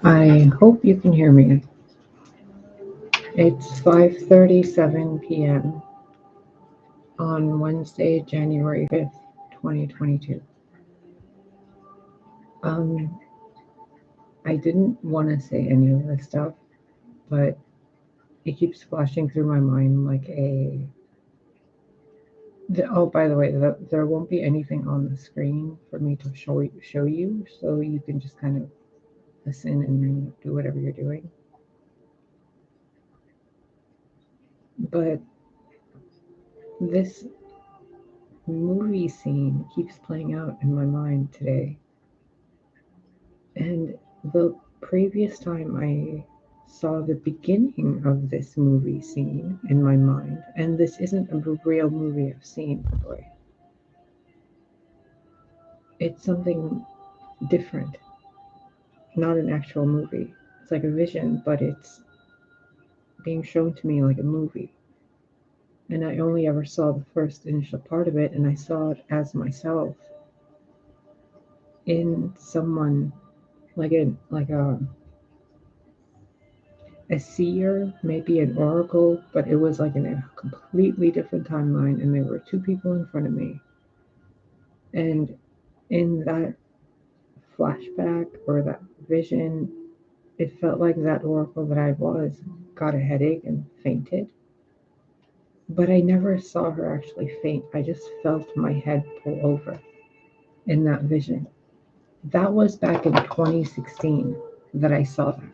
I hope you can hear me. It's 5:37 p.m. on Wednesday, January 5th, 2022. Um, I didn't want to say any of this stuff, but it keeps flashing through my mind like oh, by the way, there won't be anything on the screen for me to show you, so you can just kind of listen and do whatever you're doing. But this movie scene keeps playing out in my mind today. And the previous time I saw the beginning of this movie scene in my mind, and this isn't a real movie I've seen, by the way. It's something different, not an actual movie. It's like a vision, but it's being shown to me like a movie. And I only ever saw the first initial part of it, and I saw it as myself in someone like a seer, maybe an oracle, but it was like in a completely different timeline, and there were two people in front of me. And in that flashback or that vision, it felt like that oracle that I was got a headache and fainted. But I never saw her actually faint. I just felt my head pull over in that vision. That was back in 2016 that I saw that.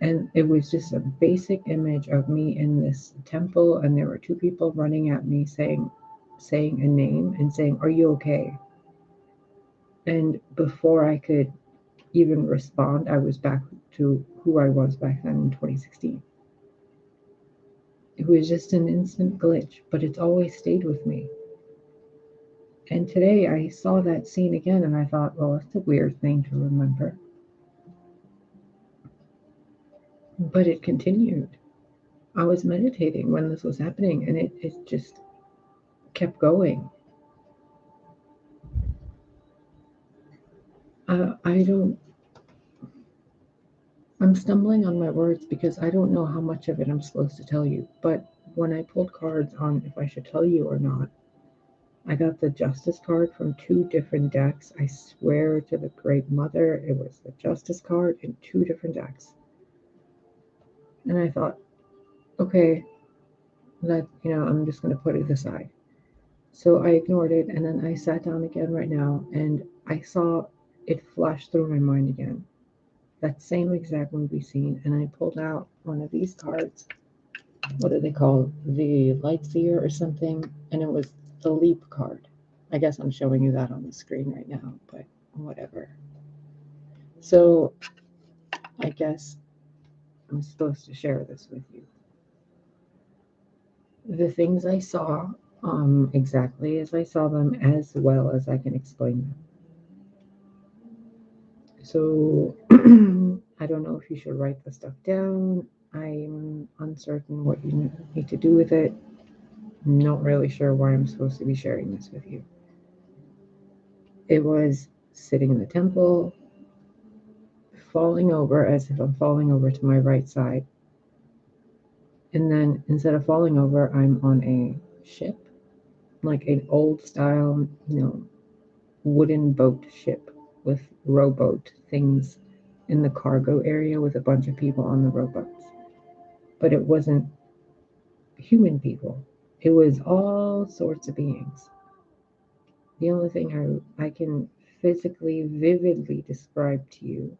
And it was just a basic image of me in this temple, and there were two people running at me saying a name and saying, "Are you okay?" And before I could even respond, I was back to who I was back then in 2016. It was just an instant glitch, but it's always stayed with me. And today I saw that scene again, and I thought, well, that's a weird thing to remember. But it continued. I was meditating when this was happening, and it just kept going. I'm stumbling on my words because I don't know how much of it I'm supposed to tell you. But when I pulled cards on if I should tell you or not, I got the Justice card from two different decks. I swear to the Great Mother, it was the Justice card in two different decks. And I thought, okay, I'm just going to put it aside. So I ignored it, and then I sat down again right now, and I saw it flash through my mind again. That same exact movie scene, and I pulled out one of these cards. What do they call the Light Seer or something? And it was the Leap card. I guess I'm showing you that on the screen right now, but whatever. So I guess I'm supposed to share this with you. The things I saw exactly as I saw them, as well as I can explain them. So I don't know if you should write the stuff down. I'm uncertain what you need to do with it. Not really sure why I'm supposed to be sharing this with you. It was sitting in the temple, falling over as if I'm falling over to my right side. And then instead of falling over, I'm on a ship, like an old style, wooden boat ship with rowboat things in the cargo area with a bunch of people on the rowboats. But it wasn't human people. It was all sorts of beings. The only thing I can physically, vividly describe to you,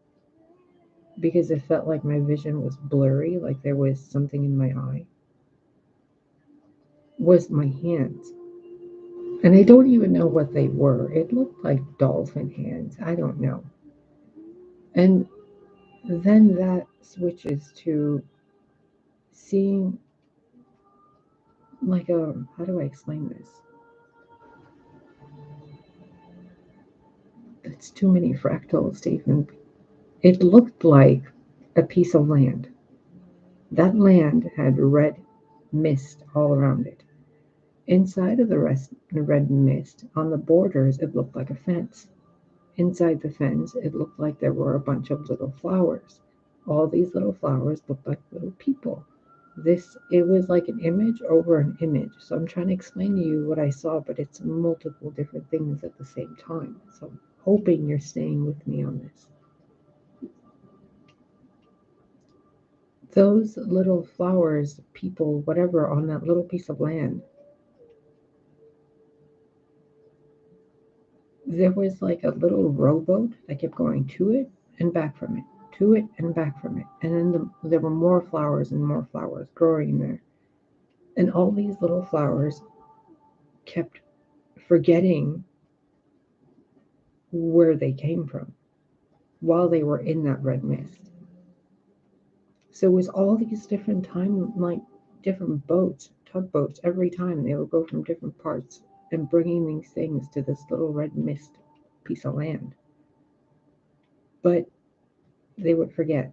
because it felt like my vision was blurry, like there was something in my eye, was my hands. And I don't even know what they were. It looked like dolphin hands. I don't know. And then that switches to seeing like how do I explain this? It's too many fractals to even. It looked like a piece of land. That land had red mist all around it. Inside of the red mist, on the borders, it looked like a fence. Inside the fence, it looked like there were a bunch of little flowers. All these little flowers looked like little people. It was like an image over an image. So I'm trying to explain to you what I saw, but it's multiple different things at the same time. So I'm hoping you're staying with me on this. Those little flowers, people, whatever, on that little piece of land, there was like a little rowboat that kept going to it and back from it, to it and back from it. And then there were more flowers and more flowers growing there. And all these little flowers kept forgetting where they came from while they were in that red mist. So it was all these different like different boats, tugboats, every time they would go from different parts and bringing these things to this little red mist piece of land. But they would forget.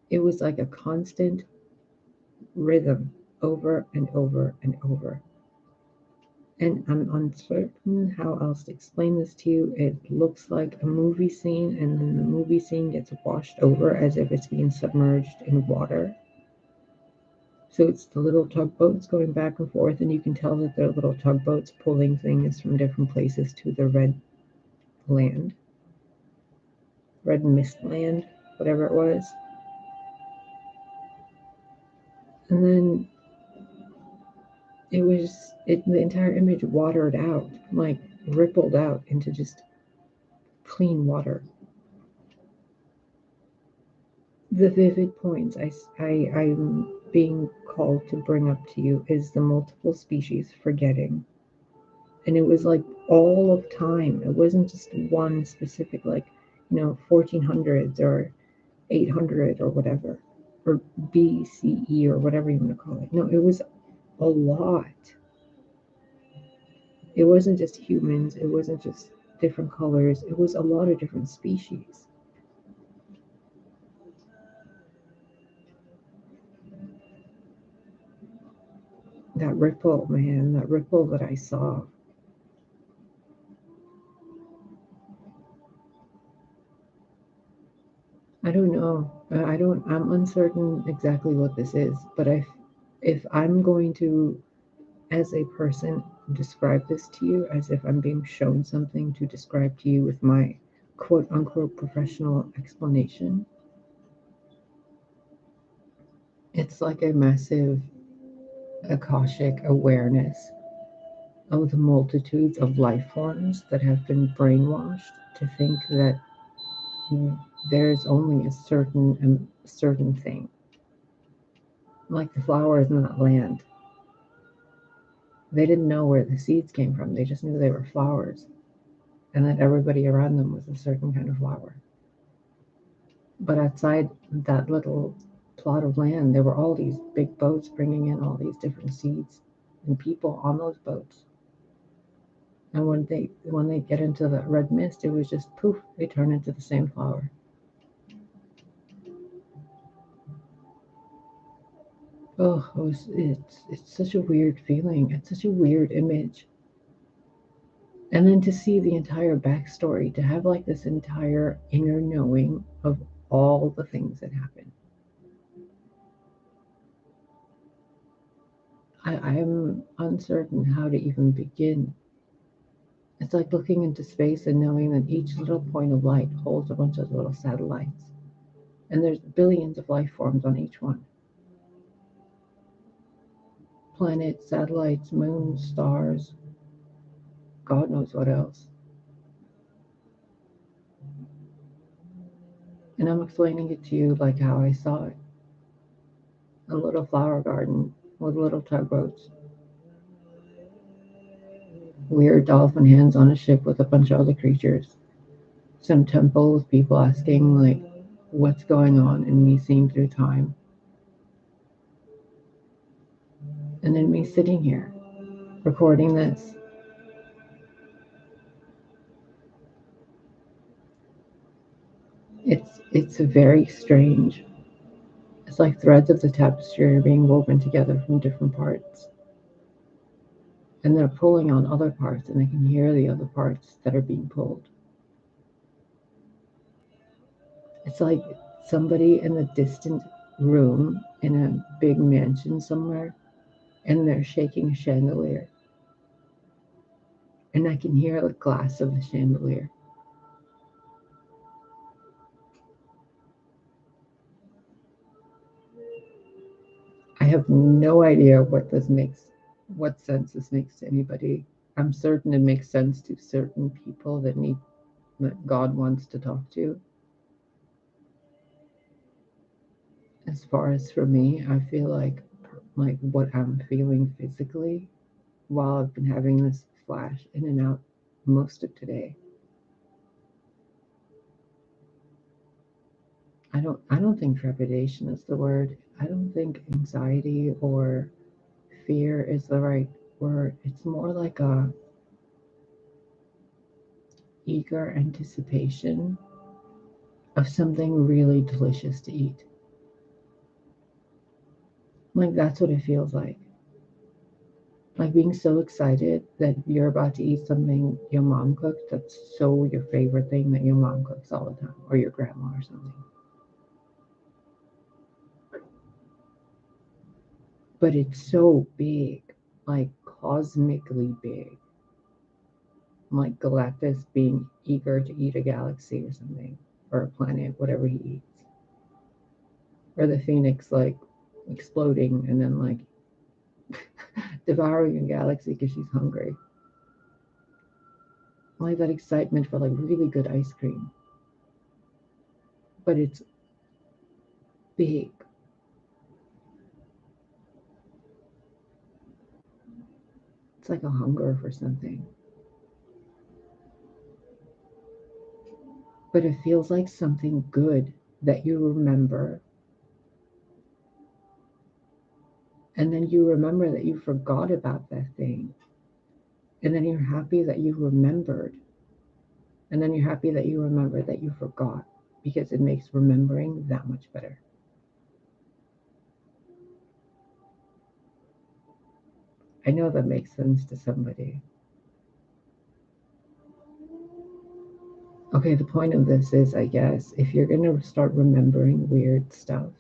It was like a constant rhythm over and over and over. And I'm uncertain how else to explain this to you. It looks like a movie scene, and then the movie scene gets washed over as if it's being submerged in water. So it's the little tugboats going back and forth, and you can tell that they're little tugboats pulling things from different places to the red land, red mist land, whatever it was. And then the entire image watered out, like rippled out into just clean water. The vivid points I'm being called to bring up to you is the multiple species forgetting. And it was like all of time. It wasn't just one specific, like, 1400s or 800 or whatever, or BCE or whatever you want to call it. No, it was a lot. It wasn't just humans, it wasn't just different colors, it was a lot of different species. That ripple, man, that ripple that I saw. I don't know. I'm uncertain exactly what this is, but if I'm going to, as a person, describe this to you as if I'm being shown something to describe to you with my quote unquote professional explanation, it's like a massive Akashic awareness of the multitudes of life forms that have been brainwashed to think that there's only a certain thing, like the flowers in that land. They didn't know where the seeds came from. They just knew they were flowers, and that everybody around them was a certain kind of flower. But outside that little plot of land, there were all these big boats bringing in all these different seeds and people on those boats. And when they get into the red mist, it was just poof, they turn into the same flower. Oh, it's such a weird feeling. It's such a weird image. And then to see the entire backstory, to have like this entire inner knowing of all the things that happen. I'm uncertain how to even begin. It's like looking into space and knowing that each little point of light holds a bunch of little satellites. And there's billions of life forms on each one. Planets, satellites, moons, stars, God knows what else. And I'm explaining it to you like how I saw it. A little flower garden with little tugboats. Weird dolphin hands on a ship with a bunch of other creatures. Some temple with people asking, like, what's going on, and me seeing through time. And then me sitting here, recording this. It's very strange. It's like threads of the tapestry are being woven together from different parts. And they're pulling on other parts, and I can hear the other parts that are being pulled. It's like somebody in a distant room in a big mansion somewhere, and they're shaking a chandelier. And I can hear the glass of the chandelier. I have no idea what sense this makes to anybody. I'm certain it makes sense to certain people that God wants to talk to. As far as for me, I feel like what I'm feeling physically while I've been having this flash in and out most of today. I don't think trepidation is the word. I don't think anxiety or fear is the right word. It's more like a eager anticipation of something really delicious to eat. Like that's what it feels like. Like being so excited that you're about to eat something your mom cooked that's so your favorite thing that your mom cooks all the time, or your grandma or something. But it's so big, like cosmically big. Like Galactus being eager to eat a galaxy or something, or a planet, whatever he eats. Or the Phoenix like exploding and then like devouring a galaxy because she's hungry. Like that excitement for like really good ice cream. But it's big. It's like a hunger for something. But it feels like something good that you remember. And then you remember that you forgot about that thing. And then you're happy that you remembered. And then you're happy that you remembered that you forgot because it makes remembering that much better. I know that makes sense to somebody. Okay, the point of this is, I guess, if you're going to start remembering weird stuff,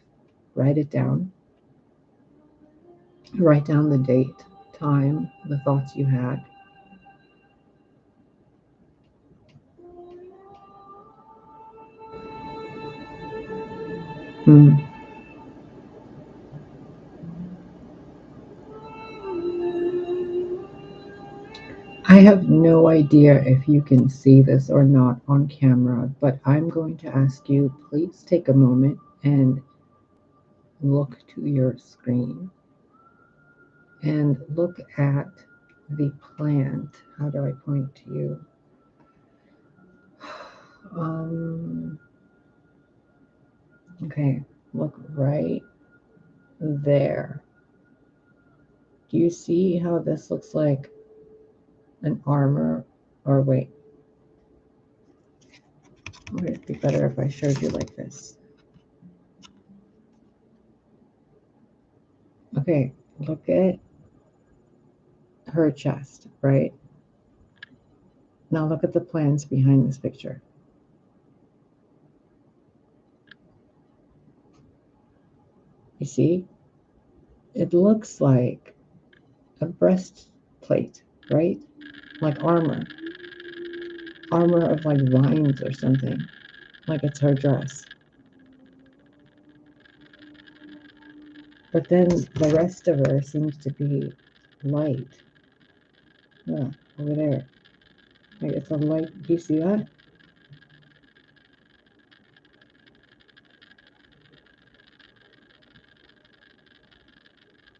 write it down. Write down the date, time, the thoughts you had. Hmm. I have no idea if you can see this or not on camera, but I'm going to ask you, please take a moment and look to your screen and look at the plant. How do I point to you? Um, okay, look right there. Do you see how this looks like an armor? Or wait, would it be better if I showed you like this? Okay, look at her chest, right? Now look at the plans behind this picture. You see? It looks like a breastplate, right? Like armor. Armor of like vines or something. Like it's her dress. But then the rest of her seems to be light. Yeah, over there. Like it's a light. Do you see that?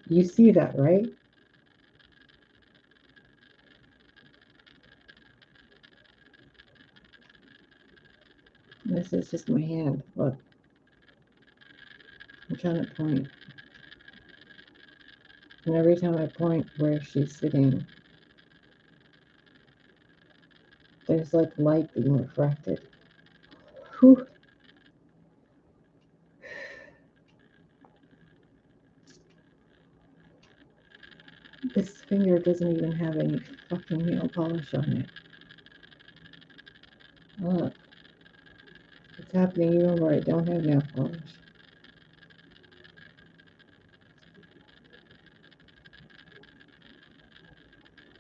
You see that, right? This is just my hand. Look. I'm trying to point. And every time I point where she's sitting, there's like light being refracted. Whew. This finger doesn't even have any fucking nail polish on it. Look, it's happening even where I don't have nail polish.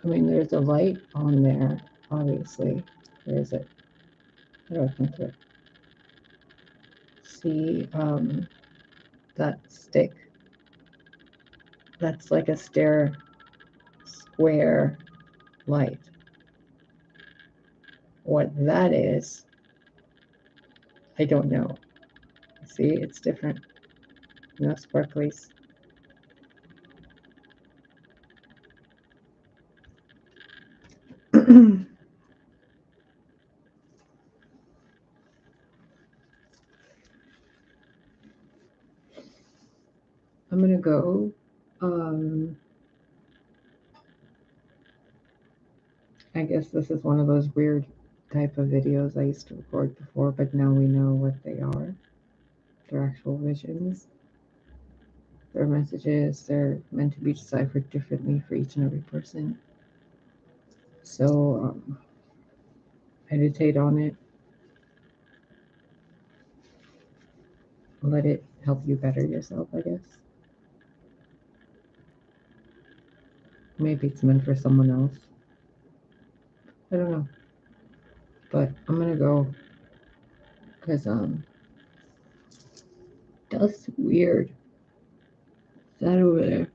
I mean, there's a light on there, obviously. Where is it? How do I come to it? See, that stick. That's like a square light. What that is, I don't know. See, it's different. No sparklies. I'm gonna go. I guess this is one of those weird type of videos I used to record before, but now we know what they are. They're actual visions. They're messages. They're meant to be deciphered differently for each and every person. So meditate on it. Let it help you better yourself, I guess. Maybe it's meant for someone else. I don't know. But I'm gonna go because that's weird. Is that over there?